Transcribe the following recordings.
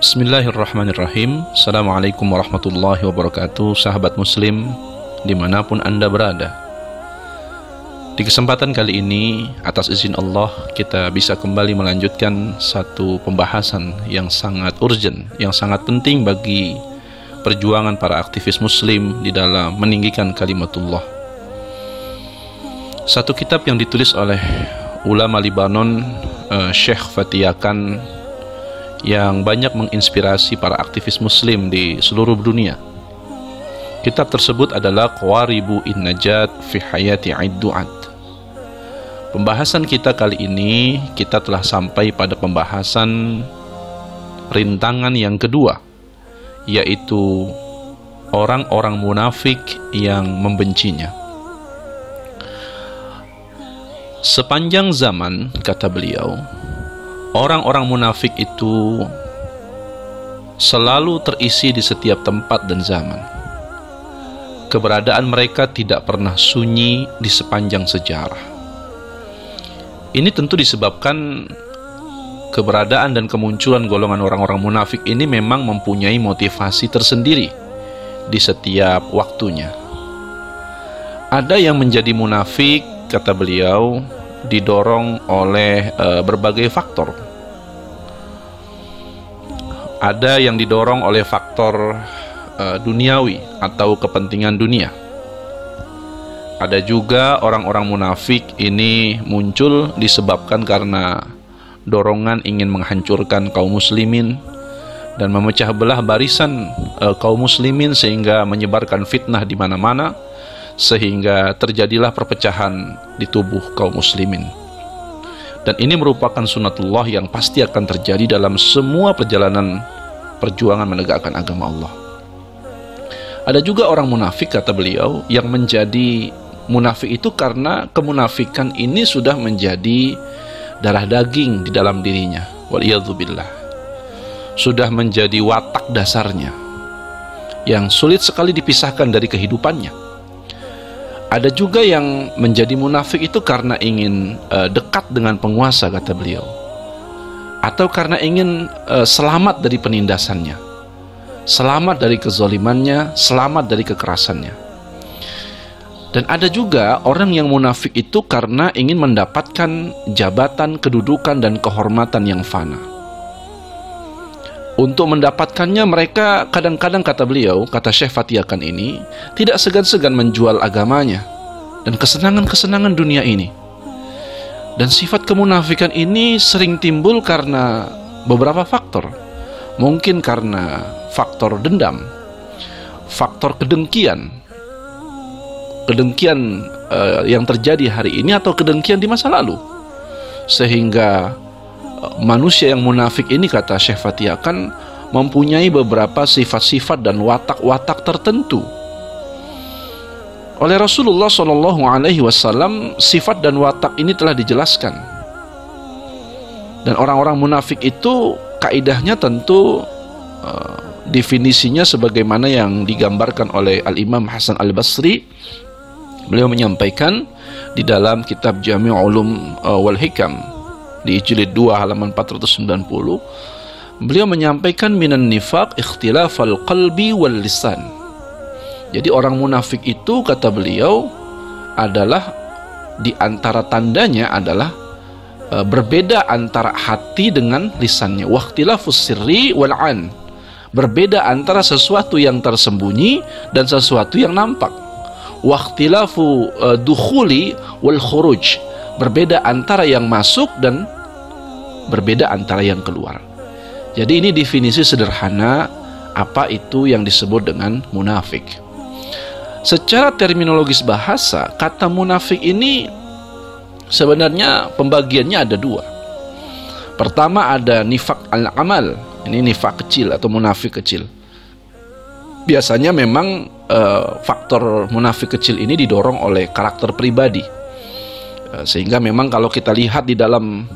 Bismillahirrahmanirrahim. Assalamualaikum warahmatullahi wabarakatuh. Sahabat muslim dimanapun Anda berada, di kesempatan kali ini atas izin Allah kita bisa kembali melanjutkan satu pembahasan yang sangat urgent, yang sangat penting bagi perjuangan para aktivis muslim di dalam meninggikan kalimatullah. Satu kitab yang ditulis oleh ulama Libanon, Syekh Fathia Khan, yang banyak menginspirasi para aktivis muslim di seluruh dunia. Kitab tersebut adalah Qawaribu In-Najat fi Hayati Ad-Du'at. Pembahasan kita kali ini, kita telah sampai pada pembahasan rintangan yang kedua, yaitu orang-orang munafik yang membencinya. Sepanjang zaman, kata beliau, orang-orang munafik itu selalu terisi di setiap tempat dan zaman. Keberadaan mereka tidak pernah sunyi di sepanjang sejarah. Ini tentu disebabkan keberadaan dan kemunculan golongan orang-orang munafik ini memang mempunyai motivasi tersendiri di setiap waktunya. Ada yang menjadi munafik, kata beliau, didorong oleh berbagai faktor. Ada yang didorong oleh faktor duniawi atau kepentingan dunia. Ada juga orang-orang munafik ini muncul disebabkan karena dorongan ingin menghancurkan kaum muslimin dan memecah belah barisan kaum muslimin sehingga menyebarkan fitnah di mana-mana, sehingga terjadilah perpecahan di tubuh kaum muslimin. Dan ini merupakan sunatullah yang pasti akan terjadi dalam semua perjalanan perjuangan menegakkan agama Allah. Ada juga orang munafik, kata beliau, yang menjadi munafik itu karena kemunafikan ini sudah menjadi darah daging di dalam dirinya, waliyadzubillah. Sudah menjadi watak dasarnya yang sulit sekali dipisahkan dari kehidupannya. Ada juga yang menjadi munafik itu karena ingin dekat dengan penguasa, kata beliau, atau karena ingin selamat dari penindasannya, selamat dari kezalimannya, selamat dari kekerasannya. Dan ada juga orang yang munafik itu karena ingin mendapatkan jabatan, kedudukan, dan kehormatan yang fana. Untuk mendapatkannya mereka kadang-kadang, kata beliau, kata Syekh Fathia Khan ini, tidak segan-segan menjual agamanya dan kesenangan-kesenangan dunia ini. Dan sifat kemunafikan ini sering timbul karena beberapa faktor. Mungkin karena faktor dendam, faktor kedengkian yang terjadi hari ini atau kedengkian di masa lalu, sehingga manusia yang munafik ini, kata Syekh Fathia Khan, mempunyai beberapa sifat-sifat dan watak-watak tertentu. Oleh Rasulullah SAW, sifat dan watak ini telah dijelaskan. Dan orang-orang munafik itu kaidahnya tentu definisinya sebagaimana yang digambarkan oleh Al-Imam Hasan Al-Basri. Beliau menyampaikan di dalam kitab Jami' Ulum wal Hikam di jilid 2 halaman 490, beliau menyampaikan minan nifaq ikhtilafal qalbi wal lisan. Jadi orang munafik itu, kata beliau, adalah di antara tandanya adalah berbeda antara hati dengan lisannya. Wa ikhtilafus sirri wal an, berbeda antara sesuatu yang tersembunyi dan sesuatu yang nampak. Wa ikhtilafu dukhuli wal khuruj, berbeda antara yang masuk dan berbeda antara yang keluar. Jadi ini definisi sederhana apa itu yang disebut dengan munafik. Secara terminologis bahasa, kata munafik ini sebenarnya pembagiannya ada dua. Pertama ada nifak al-amal, ini nifak kecil atau munafik kecil. Biasanya memang faktor munafik kecil ini didorong oleh karakter pribadi. Sehingga memang kalau kita lihat di dalam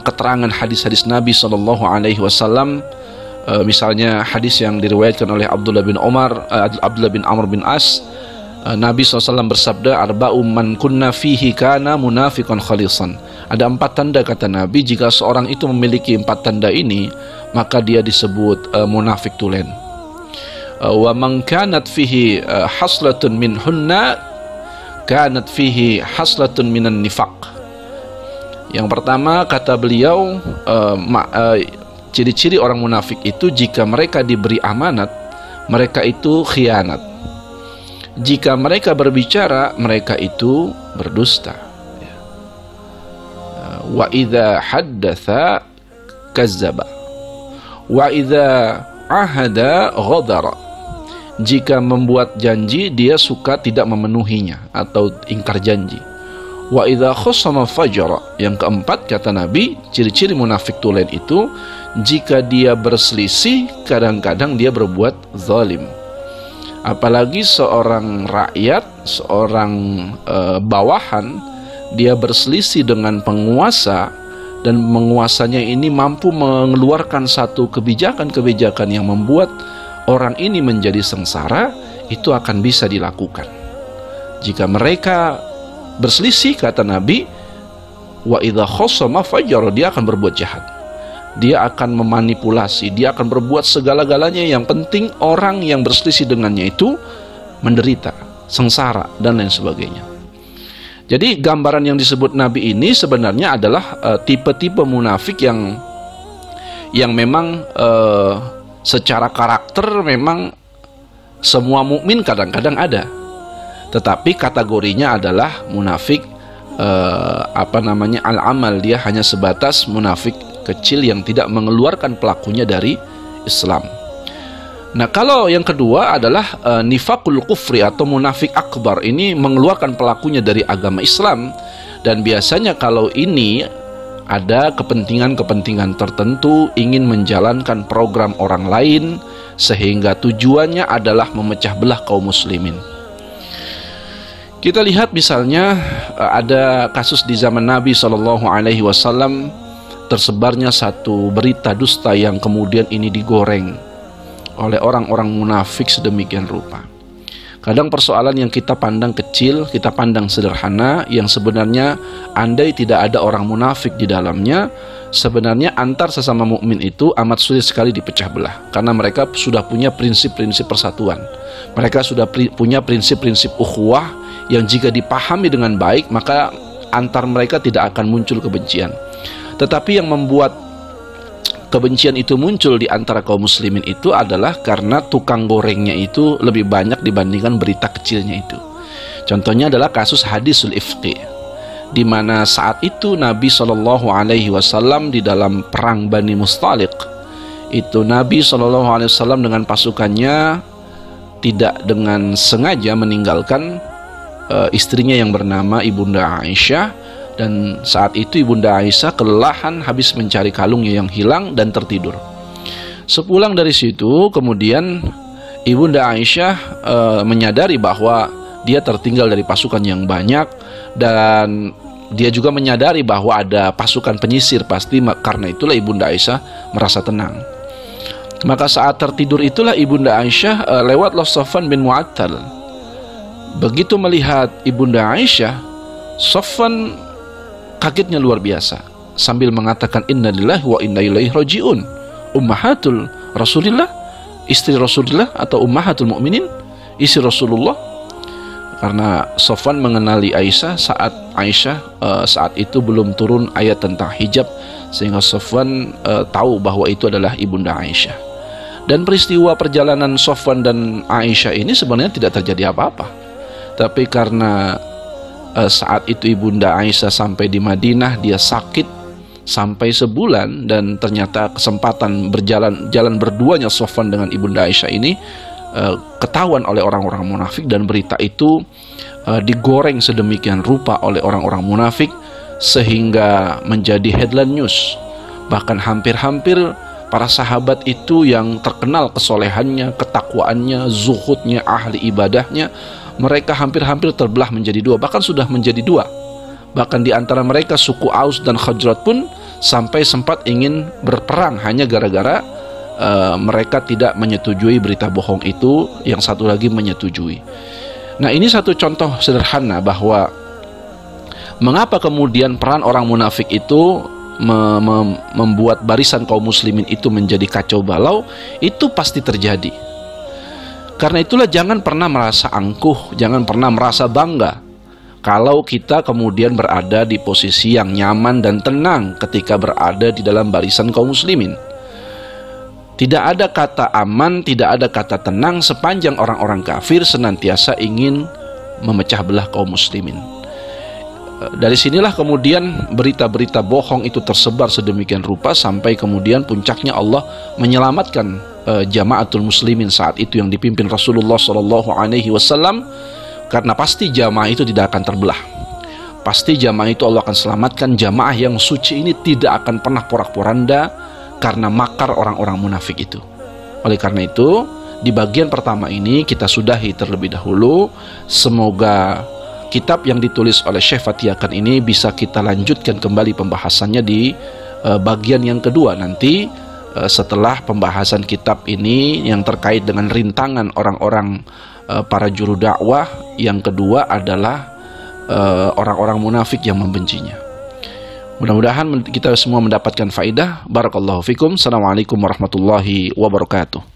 keterangan hadis-hadis Nabi SAW, misalnya hadis yang diriwayatkan oleh Abdullah bin Amr bin As, Nabi SAW bersabda, arba'um man kunna fihi kana munafiqan khalisan. Ada 4 tanda, kata Nabi, jika seorang itu memiliki 4 tanda ini, maka dia disebut munafik tulen. Wa man kanat fihi haslatun minhunna kanat fihi haslatun minan nifaq. Yang pertama kata beliau, ciri-ciri orang munafik itu jika mereka diberi amanat, mereka itu khianat. Jika mereka berbicara, mereka itu berdusta. Wa idza haddatsa kazzaba. Wa idza ahada ghadara. Jika membuat janji, dia suka tidak memenuhinya atau ingkar janji. Wa idza khasama fajara. Yang keempat kata Nabi, ciri-ciri munafik tulen itu jika dia berselisih, kadang-kadang dia berbuat zalim. Apalagi seorang rakyat, seorang bawahan, dia berselisih dengan penguasa dan penguasanya ini mampu mengeluarkan satu kebijakan-kebijakan yang membuat orang ini menjadi sengsara, itu akan bisa dilakukan. Jika mereka berselisih, kata Nabi, wa idza khasama fajara, dia akan berbuat jahat. Dia akan memanipulasi, dia akan berbuat segala-galanya. Yang penting orang yang berselisih dengannya itu menderita, sengsara, dan lain sebagainya. Jadi gambaran yang disebut Nabi ini sebenarnya adalah tipe-tipe munafik yang memang secara karakter memang semua mukmin kadang-kadang ada, tetapi kategorinya adalah munafik al-amal. Dia hanya sebatas munafik kecil yang tidak mengeluarkan pelakunya dari Islam. Nah, kalau yang kedua adalah nifakul kufri atau munafik akbar. Ini mengeluarkan pelakunya dari agama Islam, dan biasanya kalau ini ada kepentingan-kepentingan tertentu, ingin menjalankan program orang lain, sehingga tujuannya adalah memecah belah kaum muslimin. Kita lihat misalnya ada kasus di zaman Nabi SAW, tersebarnya satu berita dusta yang kemudian ini digoreng oleh orang-orang munafik sedemikian rupa. Kadang persoalan yang kita pandang kecil, kita pandang sederhana, yang sebenarnya andai tidak ada orang munafik di dalamnya, sebenarnya antar sesama mukmin itu amat sulit sekali dipecah belah, karena mereka sudah punya prinsip-prinsip persatuan. Mereka sudah punya prinsip-prinsip ukhuwah yang jika dipahami dengan baik, maka antar mereka tidak akan muncul kebencian. Tetapi yang membuat kebencian itu muncul di antara kaum muslimin itu adalah karena tukang gorengnya itu lebih banyak dibandingkan berita kecilnya itu. Contohnya adalah kasus hadisul ifqi, di mana saat itu Nabi SAW di dalam perang Bani Mustaliq, itu Nabi SAW dengan pasukannya tidak dengan sengaja meninggalkan istrinya yang bernama Ibunda Aisyah. Dan saat itu Ibunda Aisyah kelelahan habis mencari kalungnya yang hilang dan tertidur. Sepulang dari situ, kemudian Ibunda Aisyah menyadari bahwa dia tertinggal dari pasukan yang banyak, dan dia juga menyadari bahwa ada pasukan penyisir pasti. Karena itulah Ibunda Aisyah merasa tenang. Maka saat tertidur itulah Ibunda Aisyah lewatlah Safwan bin Mu'attal. Begitu melihat Ibunda Aisyah, Safwan kagetnya luar biasa, sambil mengatakan innalillahi wa inna ilaihi rajiun. Ummahatul Rasulillah, istri Rasulullah, atau ummahatul mukminin, istri Rasulullah. Karena Safwan mengenali Aisyah saat itu belum turun ayat tentang hijab, sehingga Safwan tahu bahwa itu adalah Ibunda Aisyah. Dan peristiwa perjalanan Safwan dan Aisyah ini sebenarnya tidak terjadi apa-apa, tapi karena saat itu Ibunda Aisyah sampai di Madinah, dia sakit sampai sebulan, dan ternyata kesempatan jalan berduanya Safwan dengan Ibunda Aisyah ini ketahuan oleh orang-orang munafik, dan berita itu digoreng sedemikian rupa oleh orang-orang munafik sehingga menjadi headline news. Bahkan hampir-hampir para sahabat itu yang terkenal kesolehannya, ketakwaannya, zuhudnya, ahli ibadahnya, mereka hampir-hampir terbelah menjadi dua, bahkan sudah menjadi dua. Bahkan di antara mereka suku Aus dan Khazraj pun sampai sempat ingin berperang hanya gara-gara mereka tidak menyetujui berita bohong itu, yang satu lagi menyetujui. Nah, ini satu contoh sederhana bahwa mengapa kemudian peran orang munafik itu membuat barisan kaum muslimin itu menjadi kacau balau, itu pasti terjadi. Karena itulah jangan pernah merasa angkuh, jangan pernah merasa bangga kalau kita kemudian berada di posisi yang nyaman dan tenang ketika berada di dalam barisan kaum muslimin. Tidak ada kata aman, tidak ada kata tenang sepanjang orang-orang kafir senantiasa ingin memecah belah kaum muslimin. Dari sinilah kemudian berita-berita bohong itu tersebar sedemikian rupa sampai kemudian puncaknya Allah menyelamatkan jamaatul muslimin saat itu yang dipimpin Rasulullah SAW, karena pasti jamaah itu tidak akan terbelah. Pasti jamaah itu Allah akan selamatkan. Jamaah yang suci ini tidak akan pernah porak-poranda karena makar orang-orang munafik itu. Oleh karena itu, di bagian pertama ini kita sudahi terlebih dahulu. Semoga kitab yang ditulis oleh Syekh Fatih Akan ini bisa kita lanjutkan kembali pembahasannya di bagian yang kedua nanti, setelah pembahasan kitab ini yang terkait dengan rintangan orang-orang para juru dakwah. Yang kedua adalah orang-orang munafik yang membencinya. Mudah-mudahan kita semua mendapatkan faidah. Barakallahu fikum. Assalamualaikum warahmatullahi wabarakatuh.